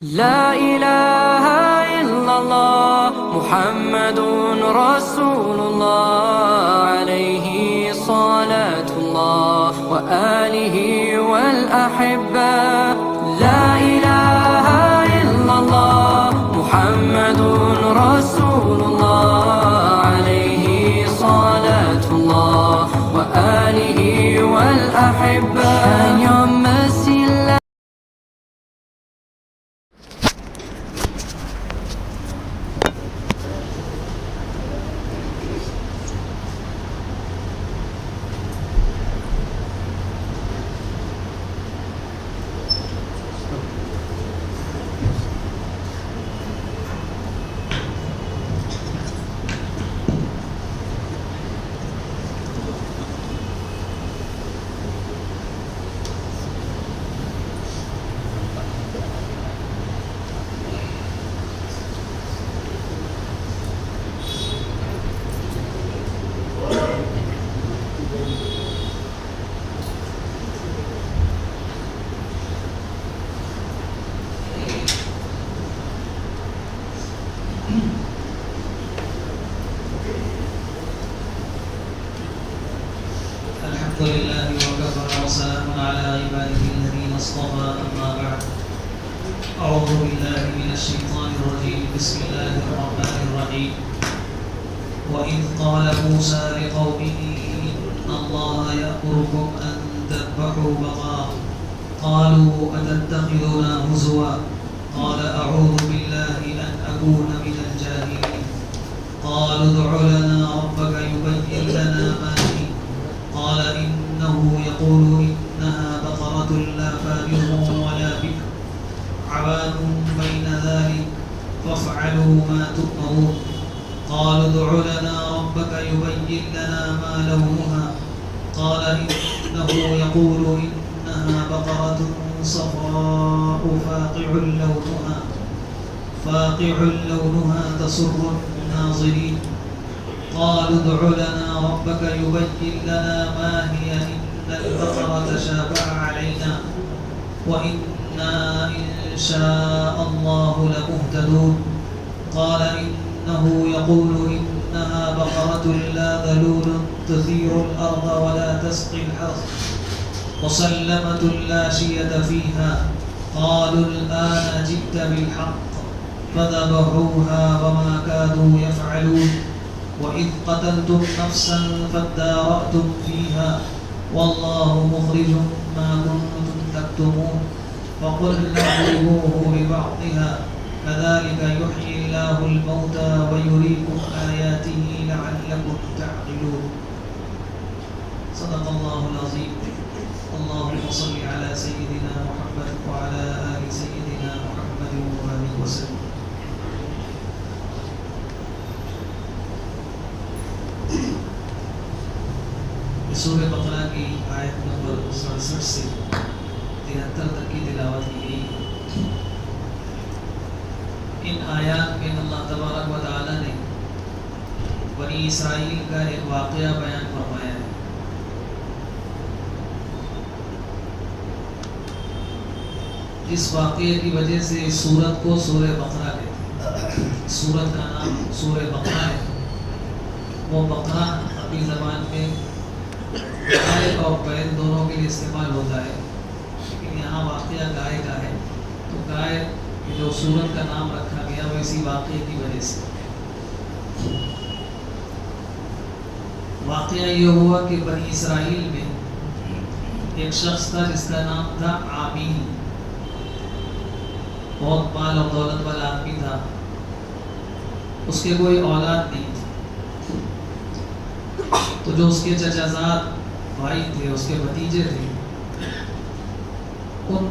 لا إله إلا الله محمد رسول الله عليه صلاة الله وآله والأحبة. لا إله إلا الله محمد رسول الله عليه صلاة الله وآله والأحبة. يوم مسيلا الحمد لله وكفى وسلام على عباده الذين اصطفى أما بعد. أعوذ بالله من الشيطان الرجيم. بسم الله الرحمن الرحيم. وإذ قال موسى لقومه إن الله يأمركم أن تذبحوا بقرة قالوا أتتخذنا هزوا قال أعوذ بالله أن أكون من الجاهلين. قالوا ادع لنا ربك يبين لنا ما هي قال إنه يقول إنها بقرة لا فارغ ولا بكر عوان بين ذلك فافعلوا ما تؤمرون. قالوا ادع لنا ربك يبين لنا ما لونها قال إنه يقول إنها بقرة صفراء فاقع لونها تسر الناظرين. قالوا ادع لنا ربك يبين لنا ما هي إن البقرة تشابه علينا وإنا إن شاء الله لمهتدون. قال إنه يقول إنها بقرة لا ذلول تثير الأرض ولا تسقي الحرث مسلمة لا شية فيها. قالوا الآن جئت بالحق فذبحوها وما كادوا يفعلون. وإذ قتلتم نفسا فادارأتم فيها والله مخرج ما كنتم تكتمون. فقلنا اضربوه ببعضها كذلك يحيي الله الموتى ويريكم آياته لعلكم تعقلون. صدق الله العظيم. اللهم صل على سيدنا محمد وعلى آل سيدنا محمد وآله وسلم. سورہ بقرہ کی آیت نمبر 67 سے 73 تک کی تلاوت کی گئی. ان آیات میں اللہ تبارک و تعالی نے بنی اسرائیل کا ایک واقعہ بیان فرمایا ہے. اس واقعے کی وجہ سے اس سورت کو سورہ بقرہ کہتے ہیں. سورت کا نام سورہ بقرہ ہے. وہ بقرہ عربی زبان میں گائے اور بیل دونوں کے لیے استعمال ہوتا ہے، لیکن یہاں واقعہ گائے کا ہے تو گائے جو سورت کا نام رکھا گیا وہ اسی واقعے کی وجہ سے. واقعہ یہ ہوا کہ بنی اسرائیل میں ایک شخص تھا جس کا نام تھا عامل. بہت مال اور دولت والا آدمی تھا. اس کے کوئی اولاد نہیں تھی، تو جو اس کے چچا زاد بھائی تھے، اس کے بھتیجے تھے، ان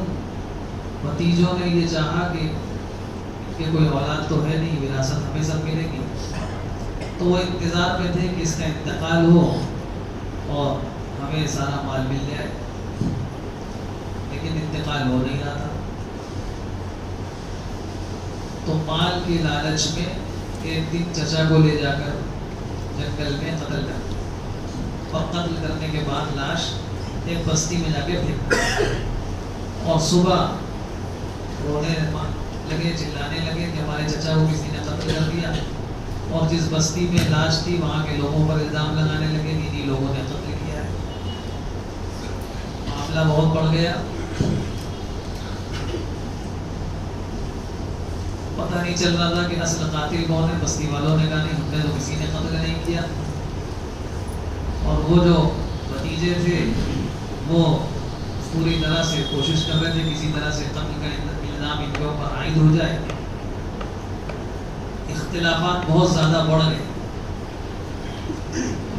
بھتیجوں نے یہ چاہا کہ کوئی اولاد تو ہے نہیں، وراثت ہمیں سب ملے گی. تو وہ انتظار میں تھے کہ اس کا انتقال ہو اور ہمیں سارا مال مل جائے، لیکن انتقال ہو نہیں رہا تھا. تو مال کے لالچ میں ایک دن چچا کو لے جا کر جنگل میں قتل کر دیا اور قتل کرنے کے بعد لاش ایک بستی میں جا کے پھینک. اور صبح رونے لگے چلانے لگے کہ ہمارے چچا کو کسی نے قتل کر دیا، اور جس بستی میں لاش تھی وہاں کے لوگوں پر الزام لگانے لگے کہ انہی لوگوں نے قتل کیا ہے۔ معاملہ بہت بڑھ گیا، پتہ نہیں چل رہا تھا کہ اصل قاتل کون ہے۔ بستی والوں نے کہا نہیں، ہم نے تو کسی نے قتل نہیں کیا، اور وہ جو بھتیجے تھے وہ پوری طرح سے کوشش کر رہے تھے کسی طرح سے قتل کا الزام ان کے اوپر عائد ہو جائے۔ اختلافات بہت زیادہ بڑھ گئے۔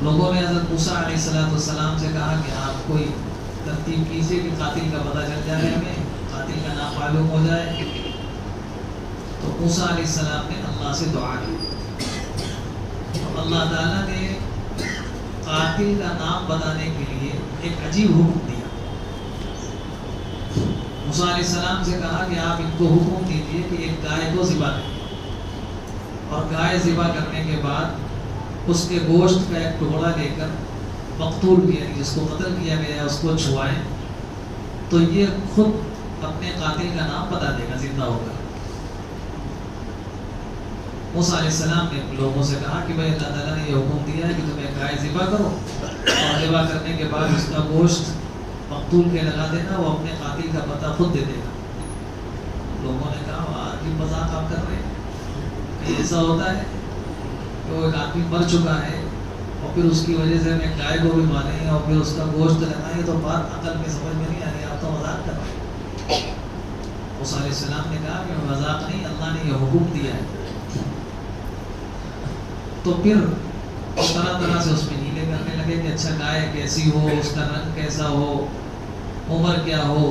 لوگوں نے حضرت موسیٰ علیہ السلام سے کہا کہ آپ کوئی ترتیب کیجیے کہ قاتل کا پتہ چل جائے، ہمیں قاتل کا نام معلوم ہو جائے۔ تو موسیٰ علیہ السلام نے اللہ سے دعا کی، تو اللہ تعالیٰ نے قاتل کا نام بتانے کے لیے ایک عجیب حکم دیا۔ موسیٰ علیہ السلام سے کہا کہ آپ ان کو حکم دیجیے کہ ایک گائے کو ذبح کریں، اور گائے ذبح کرنے کے بعد اس کے گوشت کا ایک ٹکڑا لے کر مقتول کیا، جس کو قتل کیا گیا ہے اس کو چھوائیں، تو یہ خود اپنے قاتل کا نام بتا دے گا زندہ ہو کر۔ موسیٰ علیہ السلام نے لوگوں سے کہا کہ بھائی اللہ تعالیٰ نے یہ حکم دیا ہے کہ تم ایک گائے ذبح کرو، اور ذبح کرنے کے بعد اس کا گوشت مقتول کے لگا دینا، وہ اپنے قاتل کا پتہ خود دے دے گا۔ لوگوں نے کہا واہ یہ مذاق آپ کر رہے ہیں، کہ ایسا ہوتا ہے کہ وہ ایک آدمی مر چکا ہے اور پھر اس کی وجہ سے ہم ایک گائے کو بھی ماریں اور پھر اس کا گوشت لگائیں، تو بات عقل میں سمجھ میں نہیں آ رہی، آپ تو مذاق کر رہے ہیں۔ موسیٰ علیہ السلام نے کہا کہ مذاق نہیں، اللہ نے یہ حکم دیا ہے۔ تو پھر طرح طرح سے اس میں ہیلے کرنے لگے کہ اچھا گائے کیسی ہو، اس کا رنگ کیسا ہو، عمر کیا ہو،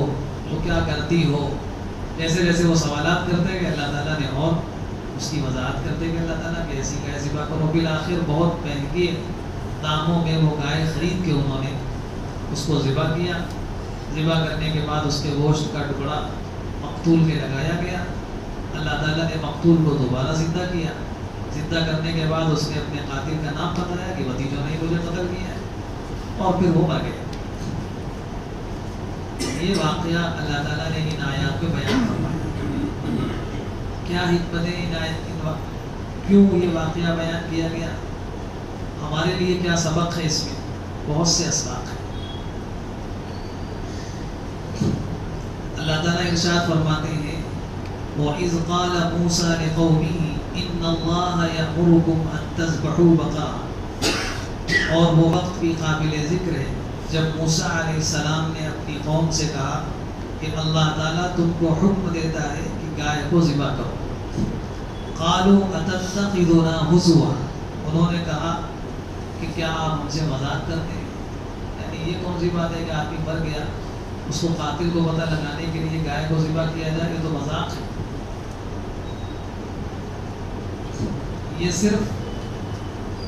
وہ کیا کرتی ہو۔ جیسے جیسے وہ سوالات کرتے گئے اللہ تعالیٰ نے اور اس کی وضاحت کرتے گئے اللہ تعالیٰ کہ ایسی گائے ذبح کرو۔ بالآخر بہت مہنگے داموں میں وہ گائے خرید کے انہوں نے اس کو ذبح کیا۔ ذبح کرنے کے بعد اس کے گوشت کا ٹکڑا مقتول کے لگایا گیا۔ اللہ تعالیٰ نے مقتول کو دوبارہ زندہ کیا۔ زندہ کرنے کے بعد اس نے اپنے قاتل کا نام بتایا کہ بھتیجوں نے مجھے قتل کیا ہے، اور پھر وہ مر گئے۔ یہ واقعہ اللہ تعالیٰ نے ان آیات میں بیان فرمایا۔ کیا حکمت ہے ان آیات کی، کیوں یہ واقعہ بیان کیا گیا، ہمارے لیے کیا سبق ہے اس میں؟ بہت سے اسباق ہیں۔ اللہ تعالیٰ ارشاد فرماتے ہیں وَإِذْ قَالَ مُوسَىٰ لِقَوْمِهِ إِنَّ اللَّهَ يَأْمُرُكُمْ أَن تَذْبَحُوا بَقَرَةً، اور وہ وقت بھی قابل ذکر ہے جب موسیٰ علیہ السلام نے اپنی قوم سے کہا کہ اللہ تعالیٰ تم کو حکم دیتا ہے کہ گائے کو ذبح کرو۔ قَالُوا أَتَتَّخِذُنَا هُزُوًا، انہوں نے کہا کہ کیا آپ ہم سے مذاق کرتے ہیں؟ یعنی یہ کون سی بات ہے کہ آدمی مر گیا اس کو قاتل کو پتہ لگانے کے لیے گائے کو ذبح کیا جائے، یہ تو مذاق ہے۔ یہ صرف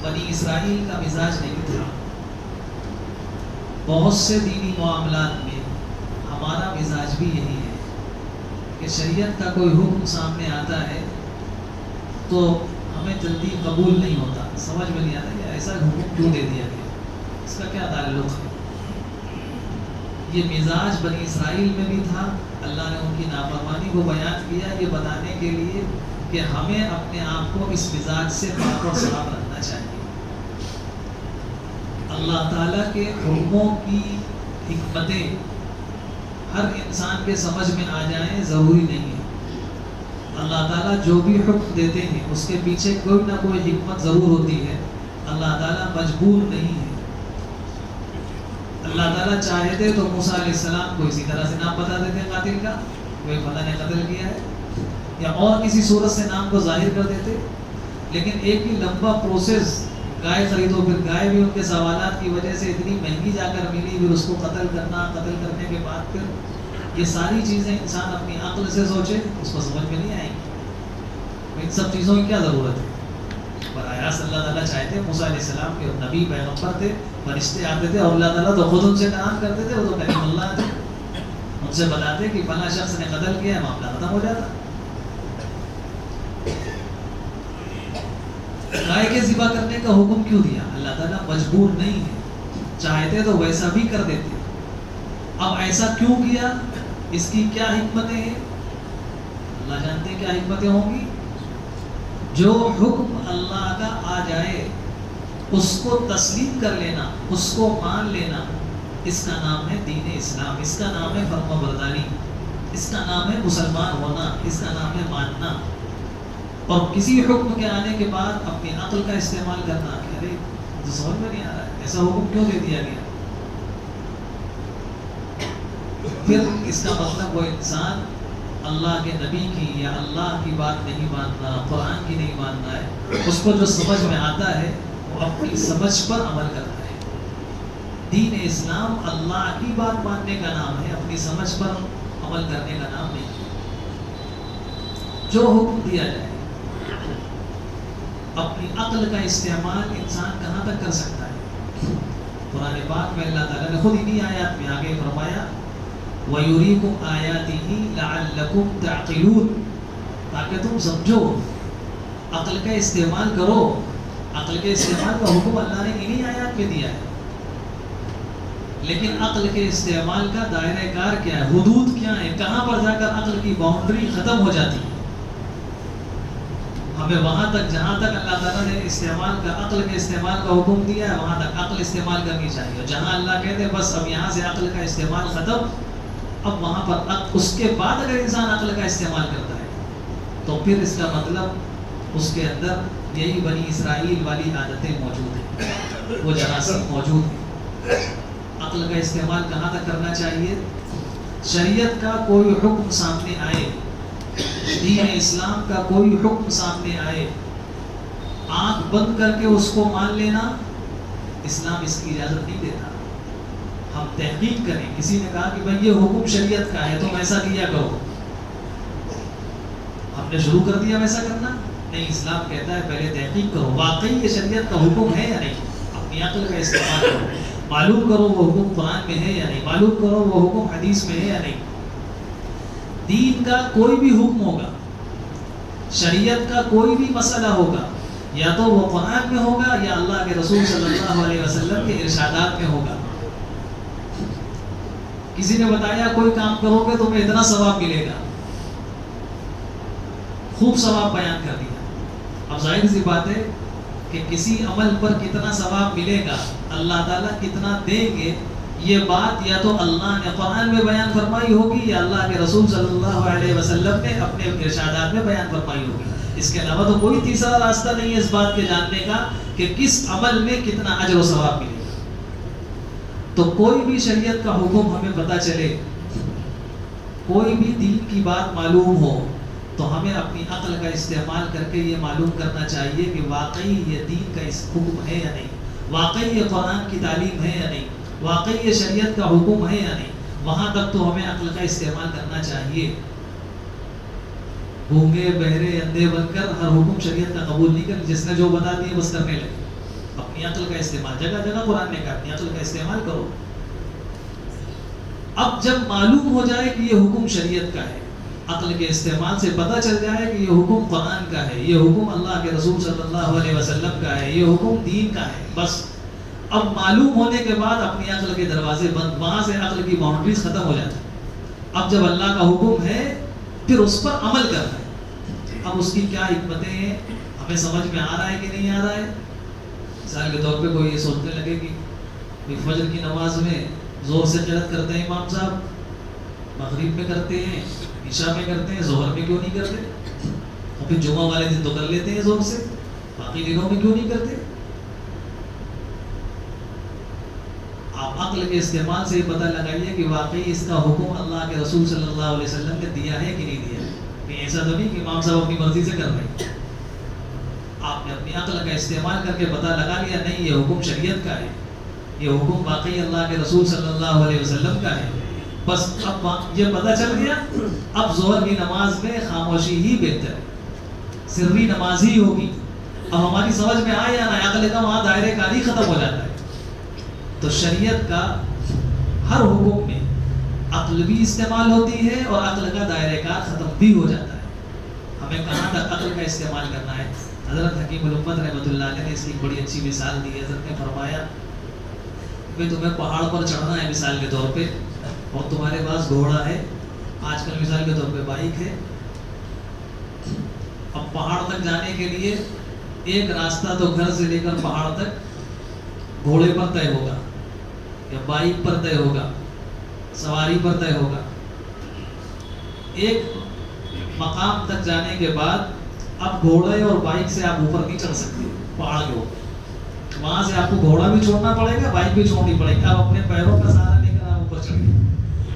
بنی اسرائیل کا مزاج نہیں تھا، بہت سے دینی معاملات میں ہمارا مزاج بھی یہی ہے کہ شریعت کا کوئی حکم سامنے آتا ہے تو ہمیں جلدی قبول نہیں ہوتا، سمجھ میں نہیں آتا کہ ایسا حکم کیوں دے دیا گیا، اس کا کیا تعلق ہے۔ یہ مزاج بنی اسرائیل میں بھی تھا، اللہ نے ان کی نافرمانی کو بیان کیا یہ بتانے کے لیے کہ ہمیں اپنے آپ کو اس مزاج سے پاک اور صاف رکھنا چاہیے۔ اللہ تعالیٰ کے حکموں کی حکمتیں ہر انسان کے سمجھ میں آ جائیں ضروری نہیں ہے۔ اللہ تعالیٰ جو بھی حکم دیتے ہیں اس کے پیچھے کوئی نہ کوئی حکمت ضرور ہوتی ہے، اللہ تعالیٰ مجبور نہیں ہے۔ اللہ تعالیٰ چاہتے تو موسیٰ علیہ السلام کو اسی طرح سے نام بتا دیتے قاتل کا، کوئی فلاں نے قتل کیا ہے، یا اور کسی صورت سے نام کو ظاہر کر دیتے، لیکن ایک ہی لمبا پروسیس، گائے خریدو، پھر گائے بھی ان کے سوالات کی وجہ سے اتنی مہنگی جا کر ملی، پھر اس کو قتل کرنا، قتل کرنے کے بعد پھر یہ ساری چیزیں انسان اپنی عقل سے سوچے اس کو سمجھ میں نہیں آئیں گی۔ ان سب چیزوں کی کیا ضرورت ہے؟ براہ راست اللہ تعالیٰ چاہتے موسیٰ علیہ السلام کے نبی پیغمبر تھے، فرشتے آتے تھے اور اللہ تعالیٰ تو خود ان سے کلام کرتے تھے، وہ تو کلیم اللہ تھے، ان سے بتاتے کہ فلاں شخص نے قتل کیا ہے، معاملہ ختم ہو جاتا۔ گائے کے ذبح کرنے کا حکم کیوں دیا؟ اللہ تعالیٰ مجبور نہیں ہے، چاہتے تو ویسا بھی کر دیتے۔ اب ایسا کیوں کیا، اس کی کیا حکمتیں ہیں؟ اللہ جانتے ہیں کیا حکمتیں ہوں گی. جو حکم اللہ کا آ جائے اس کو تسلیم کر لینا، اس کو مان لینا، اس کا نام ہے دین اسلام، اس کا نام ہے فرما برداری، اس کا نام ہے مسلمان ہونا، اس کا نام ہے ماننا. اور کسی حکم کے آنے کے بعد اپنی عقل کا استعمال کرنا کہ ارے تو سمجھ میں نہیں آ رہا ہے ایسا حکم کیوں دے دیا گیا. پھر اس کا مطلب وہ انسان اللہ کے نبی کی یا اللہ کی بات نہیں ماننا، قرآن کی نہیں ماننا ہے. اس کو جو سمجھ میں آتا ہے وہ اپنی سمجھ پر عمل کرتا ہے. دین اسلام اللہ کی بات ماننے کا نام ہے، اپنی سمجھ پر عمل کرنے کا نام نہیں. جو حکم دیا جائے اپنی عقل کا استعمال انسان کہاں تک کر سکتا ہے. قرآن پاک میں اللہ تعالیٰ نے خود انہی آیات میں آگے فرمایا وَيُرِيكُمْ آيَاتِهِ لَعَلَّكُمْ تَعْقِلُونَ، تاکہ تم سمجھو، عقل کا استعمال کرو. عقل کے استعمال کا حکم اللہ نے انہی آیات میں دیا ہے، لیکن عقل کے استعمال کا دائرہ کار کیا ہے، حدود کیا ہے، کہاں پر جا کر عقل کی باؤنڈری ختم ہو جاتی ہے. ہمیں وہاں تک جہاں تک اللہ تعالیٰ نے استعمال کا عقل کے استعمال کا حکم دیا ہے وہاں تک عقل استعمال کرنی چاہیے. جہاں اللہ کہتے ہیں بس اب یہاں سے عقل کا استعمال ختم، اب وہاں پر اس کے بعد اگر انسان عقل کا استعمال کرتا ہے تو پھر اس کا مطلب اس کے اندر یہی بنی اسرائیل والی عادتیں موجود ہیں، وہ جراثیم موجود ہیں. عقل کا استعمال کہاں تک کرنا چاہیے؟ شریعت کا کوئی حکم سامنے آئے، دین اسلام کا کوئی حکم سامنے آئے، آنکھ بند کر کے اس کو مان لینا اسلام اس کی اجازت نہیں دیتا. ہم تحقیق کریں. کسی نے کہا کہ بھائی یہ حکم شریعت کا ہے تم ایسا کیا کرو، ہم نے شروع کر دیا ویسا کرنا؟ نہیں، اسلام کہتا ہے پہلے تحقیق کرو واقعی یہ شریعت کا حکم ہے یا نہیں. اپنی عقل کا استعمال کرو، معلوم کرو وہ حکم قرآن میں ہے یا نہیں، معلوم کرو وہ حکم حدیث میں ہے یا نہیں. دین کا کوئی بھی حکم ہوگا، شریعت کا کوئی بھی مسئلہ ہوگا، یا تو وہ قرآن میں ہوگا یا اللہ کے رسول صلی اللہ علیہ وسلم کے ارشادات میں ہوگا. کسی نے بتایا کوئی کام کرو گے تمہیں اتنا ثواب ملے گا، خوب ثواب بیان کر دیا. اب ظاہر سی بات ہے کہ کسی عمل پر کتنا ثواب ملے گا، اللہ تعالیٰ کتنا دیں گے، یہ بات یا تو اللہ نے قرآن میں بیان فرمائی ہوگی یا اللہ کے رسول صلی اللہ علیہ وسلم نے اپنے ارشادات میں بیان فرمائی ہوگی. اس کے علاوہ تو کوئی تیسرا راستہ نہیں ہے اس بات کے جاننے کا کہ کس عمل میں کتنا اجر و ثواب ملے گا. تو کوئی بھی شریعت کا حکم ہمیں پتہ چلے، کوئی بھی دین کی بات معلوم ہو تو ہمیں اپنی عقل کا استعمال کر کے یہ معلوم کرنا چاہیے کہ واقعی یہ دین کا اس حکم ہے یا نہیں، واقعی یہ قرآن کی تعلیم ہے یا نہیں، واقعی یہ شریعت کا حکم ہے یا نہیں. وہاں تک تو ہمیں عقل کا استعمال کرنا چاہیے. گونگے بہرے اندھے بن کر ہر حکم شریعت کا قبول نہیں کر، جس نے جو بتا دیا بس کرنے لگے. اپنی عقل کا استعمال، جگہ جگہ قرآن نے کہا اپنی عقل کا استعمال کرو. اب جب معلوم ہو جائے کہ یہ حکم شریعت کا ہے، عقل کے استعمال سے پتہ چل جائے کہ یہ حکم قرآن کا ہے، یہ حکم اللہ کے رسول صلی اللہ علیہ وسلم کا ہے، یہ حکم دین کا ہے، بس اب معلوم ہونے کے بعد اپنی عقل کے دروازے بند، وہاں سے عقل کی باؤنڈریز ختم ہو جاتی. اب جب اللہ کا حکم ہے پھر اس پر عمل کرنا ہے. اب اس کی کیا حکمتیں ہیں ہمیں سمجھ میں آ رہا ہے کہ نہیں آ رہا ہے. مثال کے طور پہ کوئی یہ سوچنے لگے کہ فجر کی نماز میں زور سے قرات کرتے ہیں امام صاحب، مغرب میں کرتے ہیں، عشاء میں کرتے ہیں، ظہر میں کیوں نہیں کرتے؟ اور پھر جمعہ والے دن تو کر لیتے ہیں زور سے، باقی دنوں میں کیوں نہیں کرتے؟ آپ عقل کے استعمال سے یہ پتہ لگائیے کہ واقعی اس کا حکم اللہ کے رسول صلی اللہ علیہ وسلم نے دیا ہے کہ نہیں دیا ہے. ایسا تو نہیں کہ امام صاحب اپنی مرضی سے کر رہے ہیں. آپ نے اپنی عقل کا استعمال کر کے پتہ لگا لیا نہیں یہ حکم شریعت کا ہے، یہ حکم واقعی اللہ کے رسول صلی اللہ علیہ وسلم کا ہے. بس اب یہ پتہ چل گیا، اب ظہر کی نماز میں خاموشی ہی بہتر ہے، سری نماز ہی ہوگی. اب ہماری سمجھ میں آیا نا، عقل کا وہاں دائرے کاری ختم ہو جاتا ہے. تو شریعت کا ہر حکم میں عقل بھی استعمال ہوتی ہے اور عقل کا دائرہ کار ختم بھی ہو جاتا ہے. ہمیں کہاں تک عقل کا استعمال کرنا ہے؟ حضرت حکیم الامت رحمۃ اللہ علیہ نے اس کی بڑی اچھی مثال دی. حضرت نے فرمایا کہ تمہیں پہاڑ پر چڑھنا ہے مثال کے طور پہ، اور تمہارے پاس گھوڑا ہے، آج کل مثال کے طور پہ بائک ہے، پہاڑ تک جانے کے لیے ایک راستہ تو گھر سے لے کر پہاڑ تک گھوڑے پر طے ہوگا یا بائک پر طے ہوگا, سواری پر طے ہوگا. ایک مقام تک جانے کے بعد اب گھوڑے اور بائک سے آپ اوپر نہیں چڑھ سکتے پہاڑ کے اوپر. وہاں سے آپ کو گھوڑا بھی چھوڑنا پڑے گا, بائک بھی چھوڑنی پڑے گی. آپ اپنے پیروں کا سہارا لے کر آپ اوپر چڑھیں.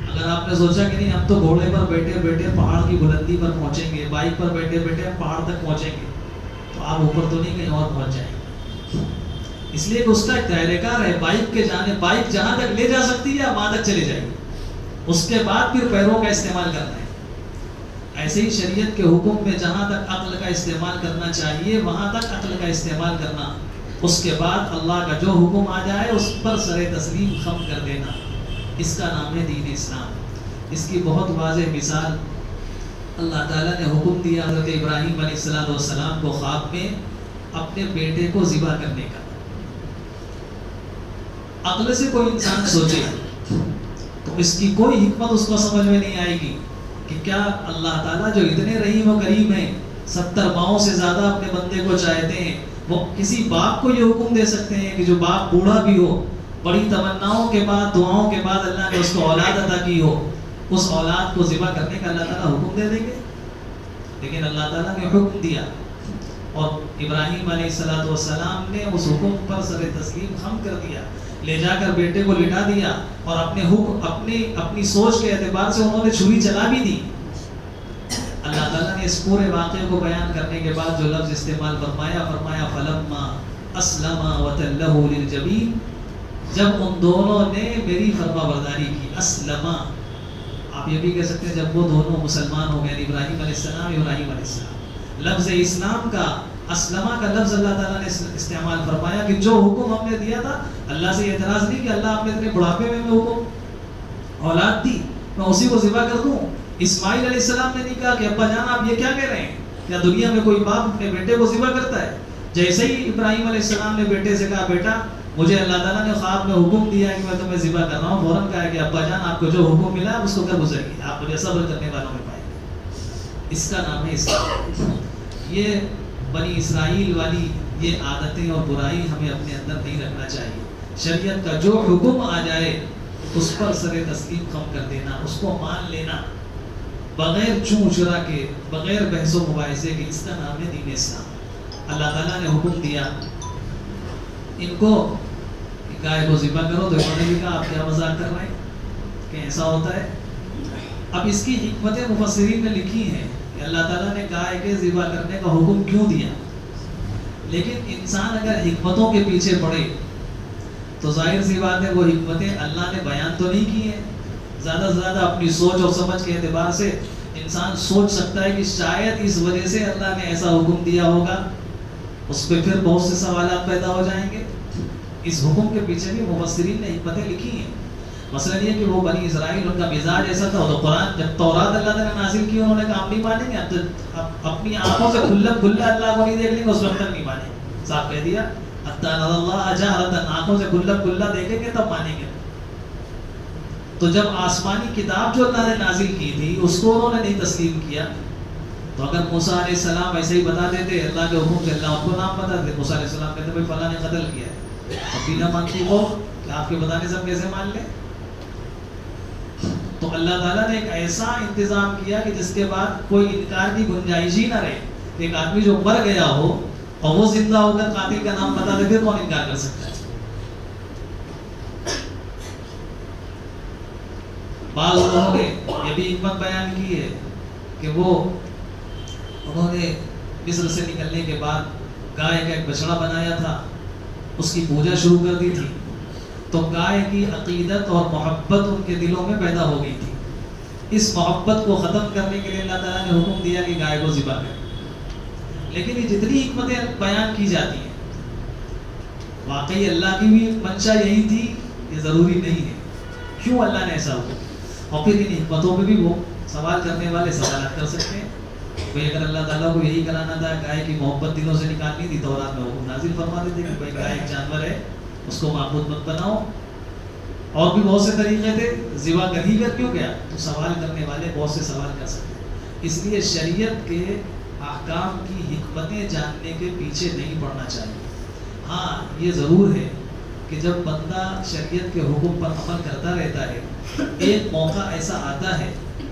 اگر آپ نے سوچا کہ نہیں ہم تو گھوڑے پر بیٹھے بیٹھے پہاڑ کی بلندی پر پہنچیں گے, بائک پر بیٹھے بیٹھے پہاڑ تک پہنچیں گے, تو آپ اوپر تو نہیں کہیں اور پہنچ جائیں گے. اس لیے کہ اس کا ایک دائرہ کار ہے. بائک جہاں تک لے جا سکتی ہے وہاں تک چلے جائیں گے, اس کے بعد پھر پیروں کا استعمال کرنا ہے. ایسے ہی شریعت کے حکم میں جہاں تک عقل کا استعمال کرنا چاہیے وہاں تک عقل کا استعمال کرنا, اس کے بعد اللہ کا جو حکم آ جائے اس پر سر تسلیم خم کر دینا, اس کا نام ہے دین اسلام. اس کی بہت واضح مثال اللہ تعالیٰ نے حکم دیا حضرت ابراہیم علیہ السلام کو خواب میں اپنے بیٹے کو ذبح کرنے کا. عقل سے کوئی انسان سوچے تو اس کی کوئی حکمت اس کو سمجھ میں نہیں آئے گی کہ کیا اللہ تعالیٰ جو اتنے رحیم و کریم ہیں, 70 ماؤں سے زیادہ اپنے بندے کو چاہتے ہیں, وہ کسی باپ کو یہ حکم دے سکتے ہیں کہ جو باپ بوڑھا بھی ہو, بڑی تمناؤں کے بعد دعاؤں کے بعد اللہ نے اس کو اولاد عطا کی ہو, اس اولاد کو ذبح کرنے کا اللہ تعالیٰ حکم دے دیں گے؟ لیکن اللہ تعالیٰ نے حکم دیا اور ابراہیم علیہ السلام نے اس حکم پر سر تسلیم خم کر دیا, لے جا کر بیٹے کو لٹا دیا اور اپنی سوچ کے اعتبار سے انہوں نے چھری چلا بھی دی. اللہ تعالیٰ نے اس پورے واقعے کو بیان کرنے کے بعد جو لفظ استعمال فرمایا فلما اسلما وتلہ للجبین, جب ان دونوں نے میری فرما برداری کی. اسلما, آپ یہ بھی کہہ سکتے ہیں جب وہ دونوں مسلمان ہو گئے, ابراہیم علیہ السلام. لفظ اسلام کا, اسلمہ کا لفظ اللہ تعالیٰ نے استعمال فرمایا کہ جو حکم ہم نے دیا تھا, اللہ سے اعتراض نہیں کہ اللہ آپ نے اتنے بڑھاپے میں حکم اولاد دی میں اسی کو ذبح کر دوں. اسماعیل علیہ السلام نے نہیں کہا کہ ابا جان آپ یہ کیا کہہ رہے ہیں, کیا دنیا میں کوئی باپ اپنے بیٹے کو ذبح کرتا ہے؟ جیسے ہی ابراہیم علیہ السلام نے بیٹے سے کہا بیٹا مجھے اللہ تعالیٰ نے خواب میں حکم دیا کہ میں تمہیں ذبح کر رہا ہوں, فوراً کہا کہ ابا جان آپ کو جو حکم ملا اس کو کر گزریے, آپ مجھے صبر کرنے والوں میں پائیں گے. اس کا نام ہے اسلام. یہ بنی اسرائیل والی یہ عادتیں اور برائی ہمیں اپنے اندر نہیں رکھنا چاہیے. شریعت کا جو حکم آ جائے اس پر سر تسلیم خم کر دینا, اس کو مان لینا بغیر چوں چرا کے, بغیر بحث و مباحثے کے. اس کا نام ہے دین اسلام. اللہ تعالیٰ نے حکم دیا ان کو گائے کو ذبح کرو, تو انہوں نے کہا آپ کیا مذاق کر رہے ہیں کہ ایسا ہوتا ہے؟ اب اس کی حکمتیں مفسرین نے لکھی ہیں کہ اللہ تعالیٰ نے گائے کے ذبح کرنے کا حکم کیوں دیا. لیکن انسان اگر حکمتوں کے پیچھے پڑے تو ظاہر سی بات ہے وہ حکمتیں اللہ نے بیان تو نہیں کی ہیں. زیادہ سے زیادہ اپنی سوچ اور سمجھ کے اعتبار سے انسان سوچ سکتا ہے کہ شاید اس وجہ سے اللہ نے ایسا حکم دیا ہوگا. اس پہ پھر بہت سے سوالات پیدا ہو جائیں گے. اس حکم کے پیچھے بھی مفسرین نے حکمتیں لکھی ہیں. مسئلہ یہ کہ وہ بنی اسرائیل ان کا مزاج ایسا تھا, تو قرآن جب تورات اللہ تعالیٰ نے نازل کی انہوں نے کہا ہم نہیں مانیں گے, اب اپنی آنکھوں سے کھلا اللہ کو نہیں دیکھ لیں گے اس وقت تک نہیں مانیں گے. صاحب کہہ دیا اللہ جہرتاً, آنکھوں سے کھلا دیکھیں گے تب مانیں گے. تو جب آسمانی کتاب جو اللہ نے نازل کی تھی اس کو انہوں نے نہیں تسلیم کیا, تو اگر موسیٰ علیہ السلام ایسے ہی بتا دیتے اللہ کے حکم سے, اللہ ان کو نام بتا دیتے, موسیٰ علیہ السلام کہتے بھائی فلاں نے قتل کیا ہے, اب بنا مانتی ہو کہ آپ کے بتانے سے ہم کیسے مان لیں؟ تو اللہ تعالیٰ نے ایک ایسا انتظام کیا کہ جس کے بعد کوئی انکار کی گنجائش ہی نہ رہے. ایک آدمی جو مر گیا ہو اور وہ زندہ ہو کر قاتل کا نام بتا دے پھر کون انکار کر سکتا ہے؟ بعض لوگوں نے یہ بھی حکمت بیان کی ہے کہ انہوں نے مصر سے نکلنے کے بعد گائے کا ایک بچڑا بنایا تھا, اس کی پوجا شروع کر دی تھی, تو گائے کی عقیدت اور محبت ان کے دلوں میں پیدا ہو گئی تھی. اس محبت کو ختم کرنے کے لیے اللہ تعالیٰ نے حکم دیا کہ گائے کو ذبح کریں. لیکن یہ جتنی حکمتیں بیان کی جاتی ہیں واقعی اللہ کی بھی منشا یہی تھی, یہ ضروری نہیں ہے. کیوں اللہ نے ایسا حکم؟ اور پھر ان حکمتوں پہ بھی وہ سوال کرنے والے سوالات کر سکتے ہیں. بھائی اگر اللہ تعالیٰ کو یہی کرانا تھا, گائے کی محبت دلوں سے نکالنی تھی, تو رات میں حکم نازل فرما دیتے کہ بھائی گائے ایک جانور ہے, اس کو معبود مت بناؤ. اور بھی بہت سے طریقے تھے, ذبح کر ہی کر کیوں گیا؟ تو سوال کرنے والے بہت سے سوال کر سکتے ہیں. اس لیے شریعت کے احکام کی حکمتیں جاننے کے پیچھے نہیں پڑنا چاہیے. ہاں یہ ضرور ہے کہ جب بندہ شریعت کے حکم پر عمل کرتا رہتا ہے، ایک موقع ایسا آتا ہے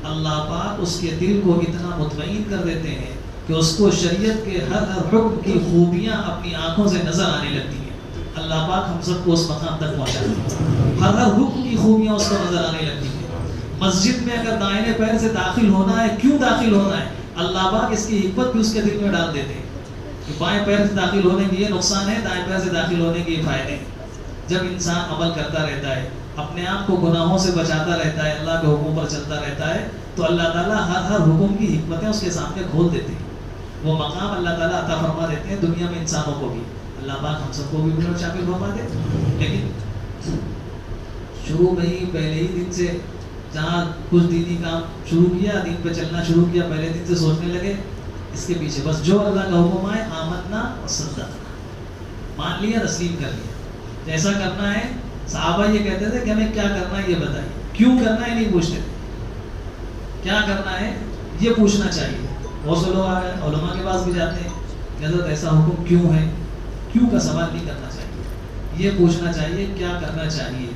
اللہ پاک اس کے دل کو اتنا مطمئن کر دیتے ہیں کہ اس کو شریعت کے ہر حکم کی خوبیاں اپنی آنکھوں سے نظر آنے لگتی ہیں. اللہ پاک ہم سب کو اس مقام تک پہنچاتے ہیں. ہر حکم کی خوبیاں اس کو نظر آنے لگتی ہیں. مسجد میں اگر دائیں پیر سے داخل ہونا ہے، کیوں داخل ہونا ہے، اللہ پاک اس کی حکمت بھی اس کے دل میں ڈال دیتے ہیں کہ بائیں پیر سے داخل ہونے کے یہ نقصان ہے، دائیں پیر سے داخل ہونے کے یہ فائدے ہیں. جب انسان عمل کرتا رہتا ہے، اپنے آپ کو گناہوں سے بچاتا رہتا ہے، اللہ کے حکم پر چلتا رہتا ہے، تو اللہ تعالیٰ ہر حکم کی حکمتیں اس کے سامنے کھول دیتے ہیں. وہ مقام اللہ تعالیٰ عطا فرما دیتے ہیں دنیا میں انسانوں کو بھی. اللہ پاک ہم سب کو بھی بڑا شامل فرما دے. لیکن شروع میں ہی پہلے ہی دن سے جہاں کچھ دینی کام شروع کیا، دین پہ چلنا شروع کیا، پہلے دن سے سوچنے لگے اس کے پیچھے بس جو اللہ کا حکم آئے آمنا اور صدقنا، مان لیا، تسلیم کر لیا. جیسا کرنا ہے. صحابہ یہ کہتے تھے کہ ہمیں کیا کرنا ہے یہ بتائیے، کیوں کرنا ہے نہیں پوچھتے تھے، کیا کرنا ہے یہ پوچھنا چاہیے. بہت سے لوگ علماء کے پاس بھی جاتے ہیں کہ حضرت ایسا حکم کیوں ہے، کیوں کا سوال نہیں کرنا چاہیے، یہ پوچھنا چاہیے کیا کرنا چاہیے.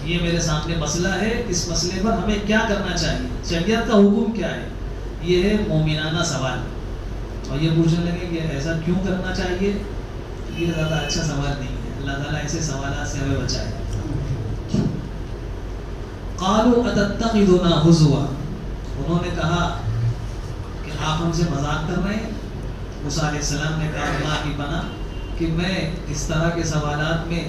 یہ میرے سامنے مسئلہ ہے، اس مسئلے پر ہمیں کیا کرنا چاہیے، شریعت کا حکم کیا ہے. یہ ہے مومنانہ سوال. اور یہ پوچھنے لگے کہ ایسا کیوں کرنا چاہیے، یہ زیادہ اچھا سوال نہیں ہے. اللہ تعالیٰ ایسے سوالات سے ہمیں بچائے. قالوا اتتخذنا ہزوا، انہوں نے کہا کہ آپ ہم سے مذاق کر رہے ہیں. موسیٰ علیہ السلام نے کہا اللہ کی پناہ کہ میں اس طرح کے سوالات میں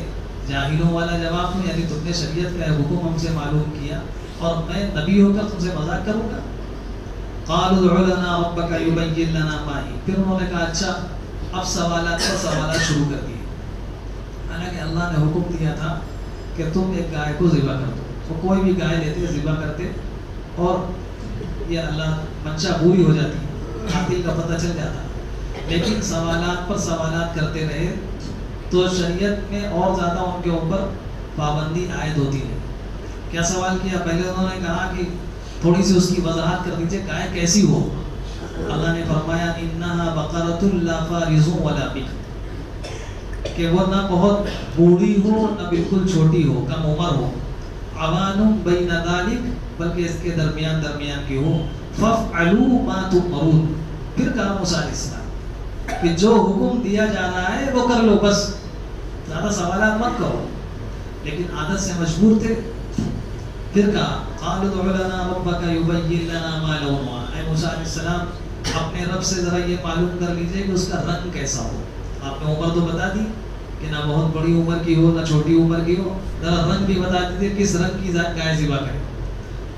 جاہلوں والا جواب میں، یعنی تم نے شریعت کا حکم ہم سے معلوم کیا اور میں نبی ہو کر تم سے مذاق کروں گا. قالوا ادع لنا ربك يبين لنا ما هي، پھر انہوں نے کہا اچھا اب سوالات پر سوالات شروع کر دیے. حالانکہ اللہ نے حکم دیا تھا کہ تم ایک گائے کو ذبح کر دو. وہ کوئی بھی گائے لیتے ذبح کرتے اور یہ اللہ منشا پوری ہو جاتی، قاتل کا پتہ چل جاتا. لیکن سوالات پر سوالات کرتے رہے تو شریعت میں اور زیادہ ان کے اوپر پابندی عائد ہوتی ہے. کیا سوال کیا؟ پہلے انہوں نے کہا کہ تھوڑی سی اس کی وضاحت کر دیجیے، گائے کیسی ہو. اللہ نے فرمایا انہا بقرۃ لا فارض ولا بکر، کہ وہ نہ بہت بوڑھی ہو نہ بالکل چھوٹی ہو، کم عمر ہو. عوان بین ذلک، بلکہ اس کے درمیان کی ہو. فافعلوا ما تؤمرون، پھر کہا موسیٰ علیہ السلام کہ جو حکم دیا جا رہا ہے وہ کر لو، بس زیادہ سوالات مت کرو. لیکن عادت سے مجبور تھے. پھر کہا قالوا ادع لنا ربك يبين لنا ما لونها، اے موسیٰ علیہ السلام اپنے رب سے ذرا یہ معلوم کر لیجئے کہ اس کا رنگ کیسا ہو. آپ نے عمر تو بتا دی کہ نہ بہت بڑی عمر کی ہو نہ چھوٹی عمر کی ہو، ذرا رنگ بھی بتا دیجیے کس رنگ کی گائے ذبح کرے.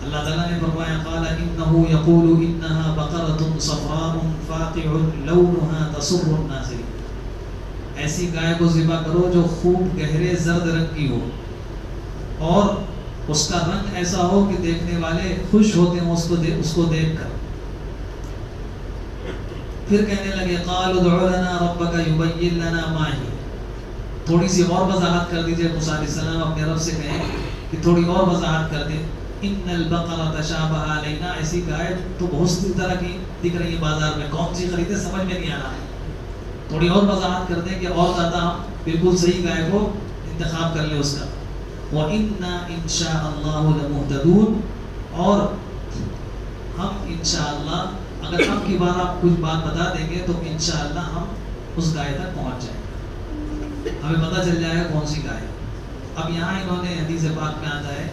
اللہ تعالیٰ نے فرمایا قال انه يقول انها بقرة صفراء فاقع لونها تسر الناظرين، ایسی گائے کو ذبح کرو جو خوب گہرے زرد رنگ کی ہو اور اس کا رنگ ایسا ہو کہ دیکھنے والے خوش ہوتے ہیں اس کو دیکھ کر. پھر کہنے لگے قالوا ادع لنا ربك يبين لنا ما هي، تھوڑی سی اور وضاحت کر دیجئے. موسیٰ علیہ السلام اپنے رب سے کہیں کہ تھوڑی اور وضاحت کر دیں. ان البقرة تشابه علينا، ایسی گائے تو بہت سی طرح کی دکھ رہی ہے بازار میں، کون سی خریدے سمجھ میں نہیں آ رہا ہے. تھوڑی اور وضاحت کر دیں کہ اور زیادہ ہم بالکل صحیح گائے کو انتخاب کر لیں اس کا. وَإِنَّا إِن شَاءَ اللَّهُ لَمُهْتَدُونَ، اور ہم انشاءاللہ اگر اب کی بار آپ کچھ بات بتا دیں گے تو انشاءاللہ ہم اس گائے تک پہنچ جائیں گے، ہمیں پتہ چل جائے گا کون سی گائے. اب یہاں انہوں نے حدیث پاک میں آتا ہے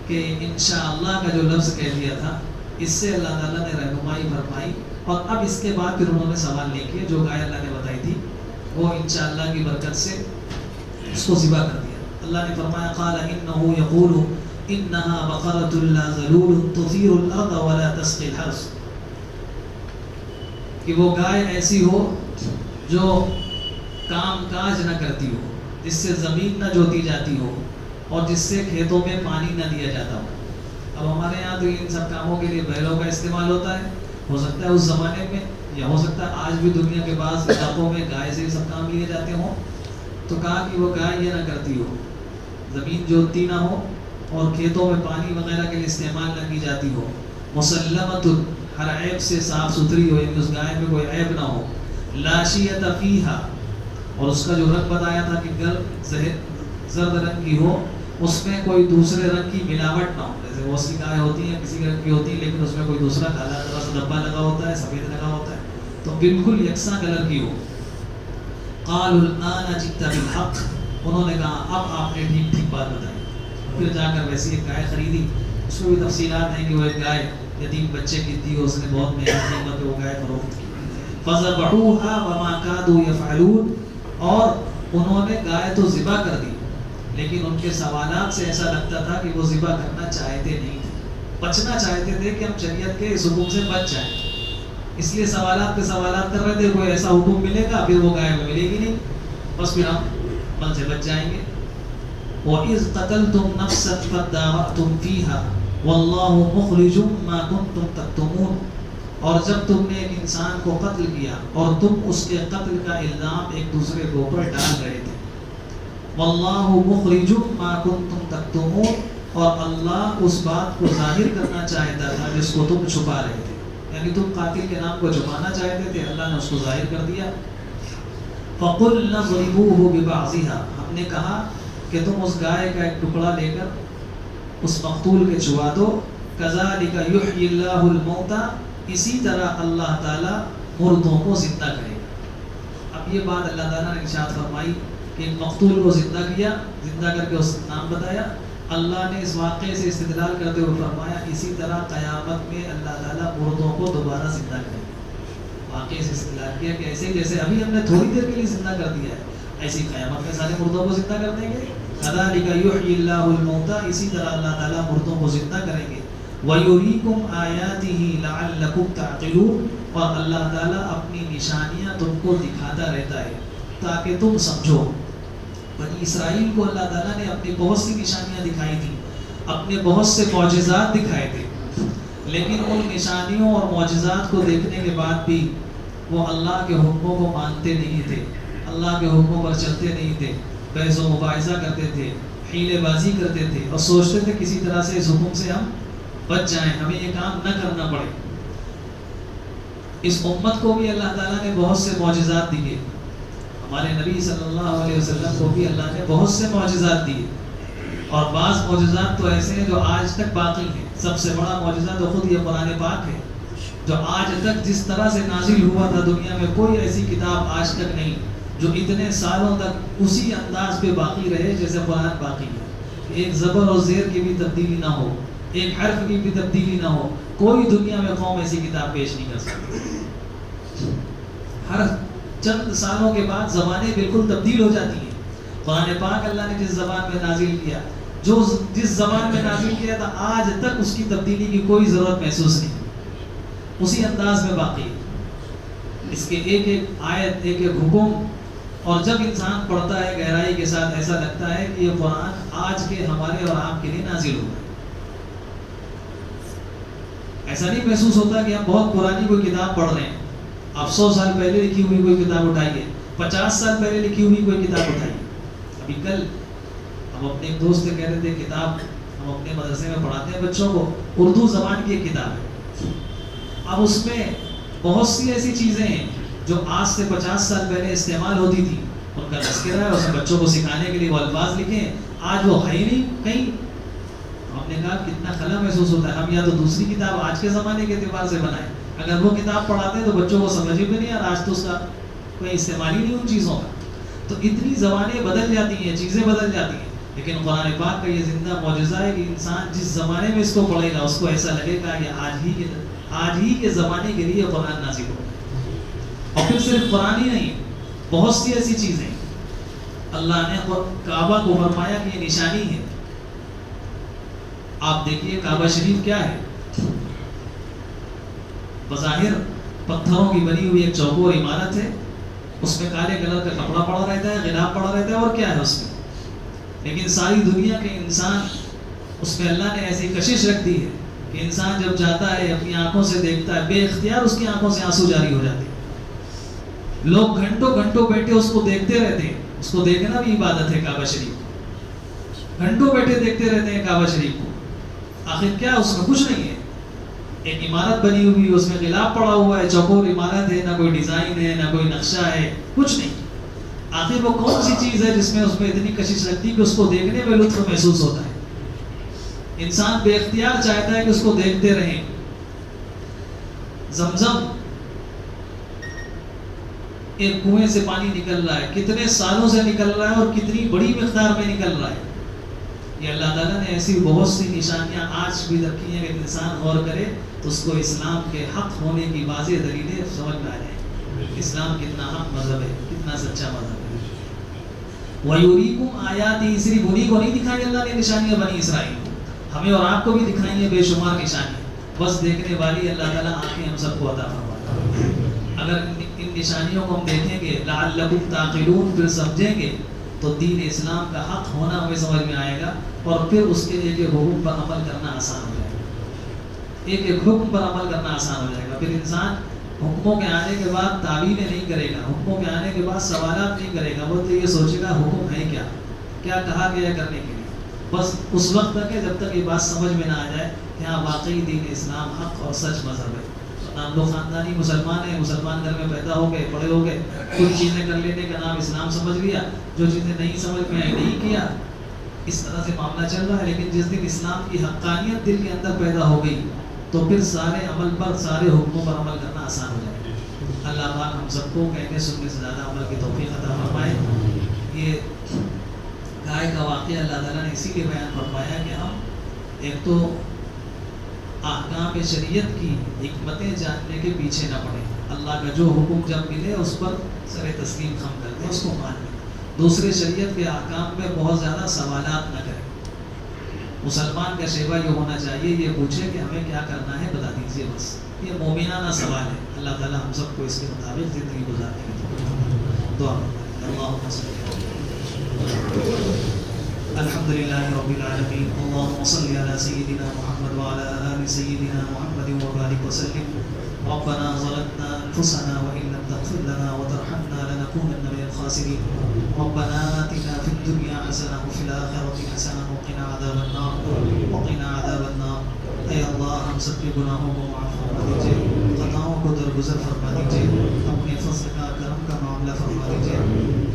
کہ انشاءاللہ کا جو لفظ کہہ دیا تھا اس سے اللہ تعالیٰ نے رہنمائی فرمائی. اور اب اس کے بعد پھر انہوں نے سوال نہیں کیے، جو گائے اللہ نے بتائی تھی وہ انشاءاللہ کی برکت سے اس کو ذبح کر دیا. اللہ نے فرمایا قال انه يقول انها بقرة لا ذلول تثير الارض ولا تسقي الحرث، کہ وہ گائے ایسی ہو جو کام کاج نہ کرتی ہو، جس سے زمین نہ جوتی جاتی ہو اور جس سے کھیتوں میں پانی نہ دیا جاتا ہو. اب ہمارے یہاں تو ان سب کاموں کے لیے بیلوں کا استعمال ہوتا ہے. ہو سکتا ہے اس زمانے میں یا ہو سکتا ہے آج بھی دنیا کے بعض علاقوں میں گائے سے ہی سب کام لیے جاتے ہوں. تو کہا کہ وہ گائے یہ نہ کرتی ہو، زمین جوتتی نہ ہو اور کھیتوں میں پانی وغیرہ کے لیے استعمال نہ کی جاتی ہو. مسلمۃ، ہر عیب سے صاف ستھری ہو، یعنی اس گائے میں کوئی عیب نہ ہو. لا شیۃ فیہا، اور اس کا جو رنگ بتایا تھا کہ زرد رنگ کی ہو، اس میں کوئی دوسرے رنگ کی ملاوٹ نہ ہو. جیسے بہت سی گائے ہوتی ہیں کسی رنگ کی ہوتی ہیں لیکن اس میں کوئی دوسرا کالا ذرا سا دھبا لگا ہوتا ہے، سفید لگا ہوتا ہے، تو بالکل یکساں کلر کی ہو. قالوا الآن جئت بالحق، انہوں نے کہا اب آپ نے ٹھیک ٹھیک بات بتائی. پھر جا کر ویسی ایک گائے خریدی. اس میں بھی تفصیلات ہیں کہ وہ ایک گائے یتیم بچے کی تھی، اس نے بہت محنت کی کہ وہ گائے فروخت کی. فذبحوها وما كادوا يفعلون، اور انہوں نے گائے تو ذبح کر دی لیکن ان کے سوالات سے ایسا لگتا تھا کہ وہ ذبح کرنا چاہتے نہیں تھے، بچنا چاہتے تھے کہ ہم شریعت کے اس حکم سے بچ جائیں. اس لیے سوالات پہ سوالات کر رہے تھے، کوئی ایسا حکم ملے گا پھر وہ گائے میں ملے گی نہیں، بس پھر ہم مل سے بچ جائیں گے. وَإِذْ قَتَلْتُمْ نَفْسًا فَادَّارَأْتُمْ فِيهَا وَاللَّهُ مُخْرِجٌ مَا كُنْتُمْ تَكْتُمُونَ، اور جب تم نے ایک انسان کو قتل کیا اور تم اس کے قتل کا الزام ایک دوسرے کے اوپر ڈال رہے تھے. وَاللَّهُ مُخْرِجٌ مَا كُنْتُمْ تَكْتُمُونَ، اور اللہ اس بات کو ظاہر کرنا چاہتا تھا جس کو تم چھپا رہے تھے. یعنی تم قاتل کے نام کو چھپانا چاہتے تھے، اللہ نے اس کو ظاہر کر دیا. فَقُلْنَا اضْرِبُوهُ بِبَعْضِهَا، ہم نے کہا کہ تم اس گائے کا ایک ٹکڑا لے کر اس مقتول کے چھوا دو. كَذَلِكَ يُحْيِي اللَّهُ الْمَوْتَى، اسی طرح اللہ تعالیٰ مردوں کو زندہ کرے گا. اب یہ بات اللہ تعالیٰ نے ارشاد فرمائی کہ ایک مقتول کو زندہ کیا، زندہ کر کے اس کا نام بتایا. اللہ نے اس واقعے سے استدلال کرتے ہوئے فرمایا اسی طرح قیامت میں اللہ تعالیٰ مردوں کو دوبارہ زندہ کرے گا. واقعے سے استدلال کیا کہ ایسے جیسے ابھی ہم نے تھوڑی دیر کے لیے زندہ کر دیا ہے، ایسی قیامت میں سارے مردوں کو زندہ کر دیں گے. كَذَلِكَ يُحْيِي اللَّهُ الْمَوْتَى، اسی طرح اللہ تعالیٰ مردوں کو زندہ کریں گے. وَيُرِيكُمْ آيَاتِهِ لَعَلَّكُمْ تَعْقِلُونَ، اور اللہ تعالیٰ اپنی نشانیاں تم کو دکھاتا رہتا ہے تاکہ تم سمجھو. بنی اسرائیل کو اللہ تعالیٰ نے اپنی بہت سی نشانیاں دکھائی تھیں، اپنے بہت سے معجزات دکھائے تھے، لیکن ان نشانیوں اور معجزات کو دیکھنے کے بعد بھی وہ اللہ کے حکموں کو مانتے نہیں تھے، اللہ کے حکموں پر چلتے نہیں تھے، بحث و مباحثہ کرتے تھے، حیلے بازی کرتے تھے اور سوچتے تھے کسی طرح سے اس حکم سے ہم بچ جائیں، ہمیں یہ کام نہ کرنا پڑے. اس امت کو بھی اللہ تعالیٰ نے بہت سے معجزات دیے، ہمارے نبی صلی اللہ علیہ وسلم کو بھی اللہ نے بہت سے معجزات دیے، اور بعض معجزات تو ایسے ہیں جو آج تک باقی ہیں. سب سے بڑا معجزہ تو خود یہ قرآن پاک ہے، جو آج تک جس طرح سے نازل ہوا تھا دنیا میں کوئی ایسی کتاب آج تک نہیں جو اتنے سالوں تک اسی انداز پہ باقی رہے جیسے قرآن باقی ہے. ایک زبر اور زیر کی بھی تبدیلی نہ ہو، ایک حرف کی بھی تبدیلی نہ ہو، کوئی دنیا میں قوم ایسی کتاب پیش نہیں کر سکتی. ہر چند سالوں کے بعد زبانیں بالکل تبدیل ہو جاتی ہیں. قرآن پاک اللہ نے جس زبان میں نازل کیا، جو جس زبان میں نازل کیا تھا، آج تک اس کی تبدیلی کی کوئی ضرورت محسوس نہیں، اسی انداز میں باقی ہے. اس کے ایک ایک آیت، ایک ایک حکم، اور جب انسان پڑھتا ہے گہرائی کے ساتھ ایسا لگتا ہے کہ یہ قرآن آج کے ہمارے اور آپ کے لیے نازل ہوا ہے. ایسا نہیں محسوس ہوتا کہ ہم بہت پرانی کوئی کتاب پڑھ رہے ہیں. آپ 100 سال پہلے لکھی ہوئی کوئی کتاب اٹھائیے، 50 سال پہلے لکھی ہوئی کوئی کتاب اٹھائیے. ابھی کل ہم اپنے ایک دوست سے کہہ رہے تھے، کتاب ہم اپنے مدرسے میں پڑھاتے ہیں بچوں کو، اردو زبان کی ایک کتاب ہے. اب اس میں بہت سی ایسی چیزیں ہیں جو آج سے 50 سال پہلے استعمال ہوتی تھی، ان کا تذکرہ ہے، اس میں بچوں کو سکھانے کے لیے وہ الفاظ لکھے ہیں. آج وہ ہے ہی نہیں کہیں. ہم نے کہا کتنا خلا محسوس ہوتا ہے. ہم یا تو دوسری کتاب آج کے زمانے کے اعتبار سے بنائیں، اگر وہ کتاب پڑھاتے ہیں تو بچوں کو سمجھ بھی نہیں، اور آج تو اس کا کوئی استعمال ہی نہیں ان چیزوں کا. تو اتنی زبانیں بدل جاتی ہیں، چیزیں بدل جاتی ہیں، لیکن قرآن پاک کا یہ زندہ معجزہ ہے کہ انسان جس زمانے میں اس کو پڑھے گا اس کو ایسا لگے گا کہ آج ہی کے زمانے کے لیے قرآن نازل ہو. اور پھر صرف قرآن ہی نہیں، بہت سی ایسی چیزیں اللہ نے کعبہ کو فرمایا کہ یہ نشانی ہے. آپ دیکھیے کعبہ شریف کیا ہے، بظاہر پتھروں کی بنی ہوئی ایک چوکور عمارت ہے، اس میں کالے کلر کا کپڑا پڑا رہتا ہے، غلاف پڑا رہتا ہے، اور کیا ہے اس میں. لیکن ساری دنیا کے انسان، اس میں اللہ نے ایسی کشش رکھ دی ہے کہ انسان جب جاتا ہے اپنی آنکھوں سے دیکھتا ہے، بے اختیار اس کی آنکھوں سے آنسو جاری ہو جاتے ہیں. لوگ گھنٹوں گھنٹوں بیٹھے اس کو دیکھتے رہتے ہیں. اس کو دیکھنا بھی عبادت ہے. کعبہ شریف گھنٹوں بیٹھے دیکھتے رہتے ہیں کعبہ شریف کو. آخر کیا اس میں کچھ نہیں ہے، ایک عمارت بنی ہوئی ہے، اس میں غلاف پڑا ہوا ہے، چوکور عمارت ہے، نہ کوئی ڈیزائن ہے، نہ کوئی نقشہ ہے، کچھ نہیں. آخر وہ کون سی چیز ہے جس میں اس میں اتنی کشش لگتی ہے کہ اس کو دیکھنے میں لطف محسوس ہوتا ہے. انسان بے اختیار چاہتا ہے کہ اس کو دیکھتے رہیں. زمزم ایک کنویں سے پانی نکل رہا ہے، کتنے سالوں سے نکل رہا ہے اور کتنی بڑی مقدار میں نکل رہا ہے. یہ اللہ تعالیٰ نے ایسی بہت سی نشانیاں آج بھی رکھی ہیں کہ انسان غور کرے تو اس کو اسلام کے حق ہونے کی واضح دلیلیں سمجھ میں آ جائیں. اسلام کتنا حق مذہب ہے، کتنا سچا مذہب ہے. وَيُرِيكُمْ آيَاتِهِ صرف انہی کو نہیں دکھائی اللہ نے نشانیاں بنی اسرائیل کو، ہمیں اور آپ کو بھی دکھائی ہیں بے شمار نشانیاں. بس دیکھنے والی اللہ تعالیٰ آنکھیں ہم سب کو عطا فرمائے. اگر ان نشانیوں کو ہم دیکھیں گے لعلکم تعقلون، پھر سمجھیں گے تو دین اسلام کا حق ہونا ہمیں سمجھ میں آئے گا اور پھر اس کے ایک ایک حکم پر عمل کرنا آسان ہو جائے گا. ایک ایک حکم پر عمل کرنا آسان ہو جائے گا. پھر انسان حکموں کے آنے کے بعد تعویلیں نہیں کرے گا، حکموں کے آنے کے بعد سوالات نہیں کرے گا. وہ تو یہ سوچے گا حکم ہے کیا، کیا کہا گیا کرنے کے لیے. بس اس وقت تک ہے جب تک یہ بات سمجھ میں نہ آ جائے کہ ہاں واقعی دین اسلام حق اور سچ مذہب ہے. ہم لوگ خاندانی مسلمان ہیں، مسلمان گھر میں پیدا ہو گئے، بڑے ہو گئے، کچھ چیزیں کر لینے کا نام اسلام سمجھ لیا، جو چیزیں نہیں سمجھ میں آئی نہیں کیا. اس طرح سے معاملہ چل رہا ہے. لیکن جس دن اسلام کی حقانیت دل کے اندر پیدا ہو گئی تو پھر سارے عمل پر، سارے حکموں پر عمل کرنا آسان ہو جائے. اللہ پاک ہم سب کو کہنے سننے سے زیادہ عمل کی توفیق عطا فرمائے. یہ گائے کا واقعہ اللہ تعالیٰ نے اسی لیے بیان فرمایا کہ ہم ایک تو احکام شریعت کی حکمتیں جاننے کے پیچھے نہ پڑیں. اللہ کا جو حکم جب ملے اس پر سر تسلیم خم کر دیں، اس کو مان لیں. دوسرے شریعت کے احکام میں بہت زیادہ سوالات نہ کریں. مسلمان کا شیوا یہ ہونا چاہیے، یہ پوچھے کہ ہمیں کیا کرنا ہے بتا دیجیے. بس یہ مومنانہ سوال ہے. اللہ تعالیٰ ہم سب کو اس کے مطابق زندگی گزارنے کی دعا. اللہم صلی الحمد للہ رب العالمین. اللہم صلی علی سیدنا محمد وعلی آل سیدنا محمد وبارک وسلم. ربنا ظلمنا انفسنا وان لم تغفر لنا وترحمنا لنكونن من الخاسرين. ربنا آتنا في الدنيا حسنة وفي الآخرة حسنة وقنا عذاب النار وقنا عذاب النار. اے اللہ ہم سب کے گناہوں کو معاف فرما دیجیے، خطاؤں کو درگزر فرما دیجیے، اپنے فضل کا کرم کا معاملہ فرما دیجیے.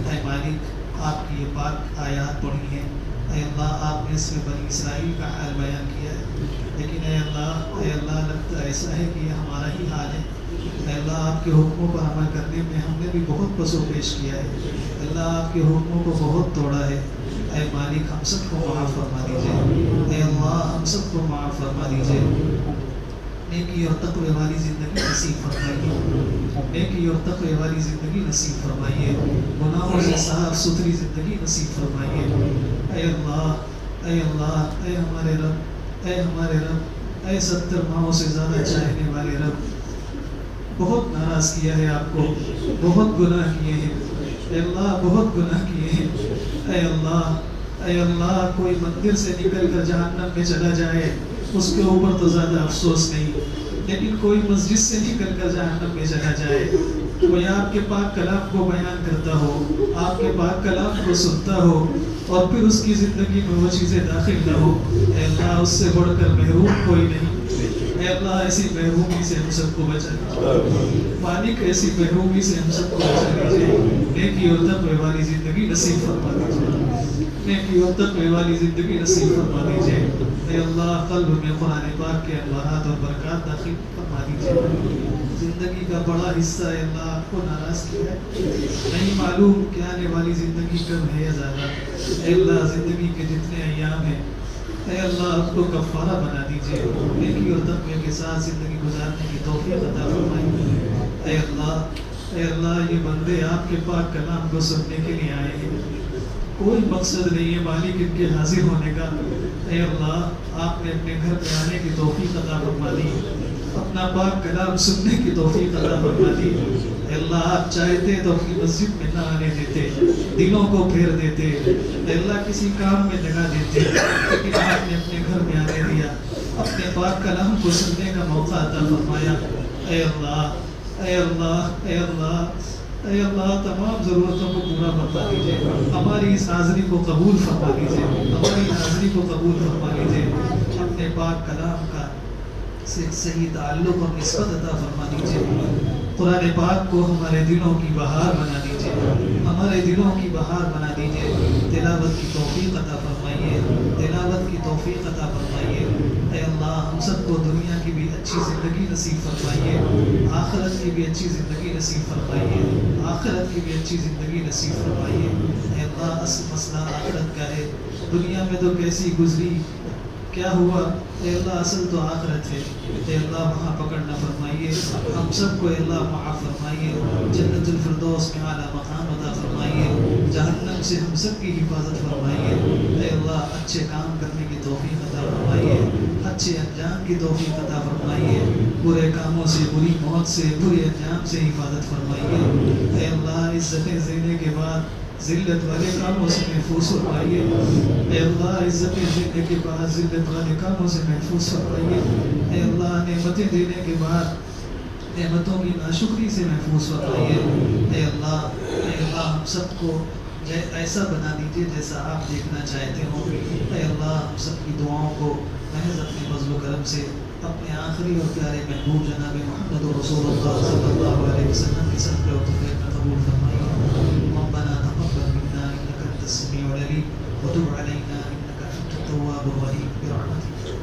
اے مالک آپ کی یہ پاک آیات پڑھی ہیں، اے اللہ آپ نے اس میں بنی اسرائیل کا حال بیان کیا ہے. لیکن اے اللہ لگتا ایسا ہے کہ یہ ہمارا ہی حال ہے. اے اللہ آپ کے حکموں پر عمل کرنے میں ہم نے بھی بہت پس و پیش کیا ہے. اللہ آپ کے حکموں کو بہت توڑا ہے. اے مالک ہم سب کو معاف فرما دیجیے. اے اللہ ہم سب کو معاف فرما دیجیے. نیکی اور تقوی والی زندگی نصیب فرمائیے. نیکی اور تقوی والی زندگی نصیب فرمائیے. گناہوں سے صاف ستھری زندگی نصیب فرمائیے. اے اللہ اے اللہ اے ہمارے رب، اے ہمارے رب، اے 70 ماہوں سے زیادہ چاہنے والے رب، بہت ناراض کیا ہے آپ کو، بہت گناہ کیے ہیں. اے اللہ بہت گناہ کیے ہیں. اے اللہ کوئی مندر سے نکل کر جہنم میں چلا جائے اس کے اوپر تو زیادہ افسوس نہیں، لیکن کوئی مسجد سے نکل کر جہنم میں چلا جائے، کوئی آپ کے پاک کلام کو بیان کرتا ہو، آپ کے پاک کلام کو سنتا ہو اور پھر اس کی زندگی میں وہ چیزیں داخل نہ ہو. اے اللہ اس سے بڑھ کر محروم کوئی نہیں. اے اللہ ایسی محرومی سے ہم سب کو بچا لیجیے. مالک ایسی محرومی سے ہم سب کو بچا لیجیے. نیکی اور تقوی والی زندگی نصیب فرما دیجیے. نیکی اور تقوی والی زندگی نصیب فرما دیجیے. اے اللہ قلب میں قرآن پاک کے انوارات اور برکات داخل فرما دیجیے. زندگی کا بڑا حصہ اے اللہ آپ کو ناراض کیا ہے. نہیں معلوم کہ آنے والی زندگی کم ہے یا زیادہ. اے اللہ زندگی کے جتنے ایام ہیں اے اللہ آپ کو کفارہ بنا دیجیے. نیکی اور تقوی کے ساتھ زندگی گزارنے کی توفیق عطا فرمائیے. اے اللہ یہ بندے آپ کے پاک کلام کو سننے کے لیے آئے ہیں، کوئی مقصد نہیں ہے مالک ان کے حاضر ہونے کا. اے اللہ آپ نے اپنے گھر پہ آنے کی توفیق عطا فرما دی، اپنا پاک کلام سننے کی توفیق عطا فرما دی. اے اللہ آپ چاہتے تو اپنی مسجد میں نہ آنے دیتے، دلوں کو پھیر دیتے. اے اللہ کسی کام میں لگا دیتے، لیکن آپ نے اپنے گھر میں آنے دیا، اپنے پاک کلام کو سننے کا موقع عطا فرمایا. اے اللہ اے اللہ اے اللہ اے اللہ تمام ضرورتوں کو پورا فرما دیجیے. ہماری اس حاضری کو قبول فرما دیجیے. ہماری حاضری کو قبول فرما لیجیے. اپنے پاک کلام کا سے صحیح تعلق اور نسبت عطا فرما دیجیے. قرآن پاک کو ہمارے دلوں کی بہار بنا دیجیے, ہمارے دلوں کی بہار بنا دیجیے. تلاوت کی توفیق عطا فرمائیے, تلاوت کی توفیق عطا فرمائیے. اے اللہ ہم سب کو دنیا کی بھی اچھی زندگی نصیب فرمائیے, آخرت کی بھی اچھی زندگی نصیب فرمائیے, آخرت کی بھی اچھی زندگی نصیب فرمائیے. اے اللہ اصل مسئلہ آخرت کا ہے, دنیا میں تو کیسی گزری, کیا ہوا, اے اللہ اصل تو آخرت ہے. اے اللہ وہاں پکڑنا فرمائیے, ہم سب کو اے اللہ معاف فرمائیے, جنت الفردوس میں اعلیٰ مقام عطا فرمائیے, جہنم سے ہم سب کی حفاظت فرمائیے. اے اللہ اچھے کام کرنے کی توفیق عطا فرمائیے, اچھے انجام کی توفیق عطا فرمائیے, برے کاموں سے, بری موت سے, برے انجام سے حفاظت فرمائیے. اے اللہ عزتیں دینے کے بعد ذلت والے کاموں سے محفوظ فرمائیے. اے اللہ عزتیں دینے کے بعد ذلت والے کاموں سے محفوظ فرمائیے. اے اللہ نعمتیں دینے کے بعد نعمتوں کی ناشکری سے محفوظ فرمائیے. اے اللہ ہم سب کو ایسا بنا دیجیے جیسا آپ دیکھنا چاہتے ہوں. اے اللہ ہم سب کی دعاؤں کو محض اپنے فضل و کرم سے اپنے آخری اور پیارے محبوب جناب محمد رسول اللہ صلی اللہ علیہ وسلم کی صدقہ و توفیق میں قبول فرمائیے. ربنا تقبل منا انك انت السميع العليم وتب علينا انك انت التواب الرحيم برحمتك.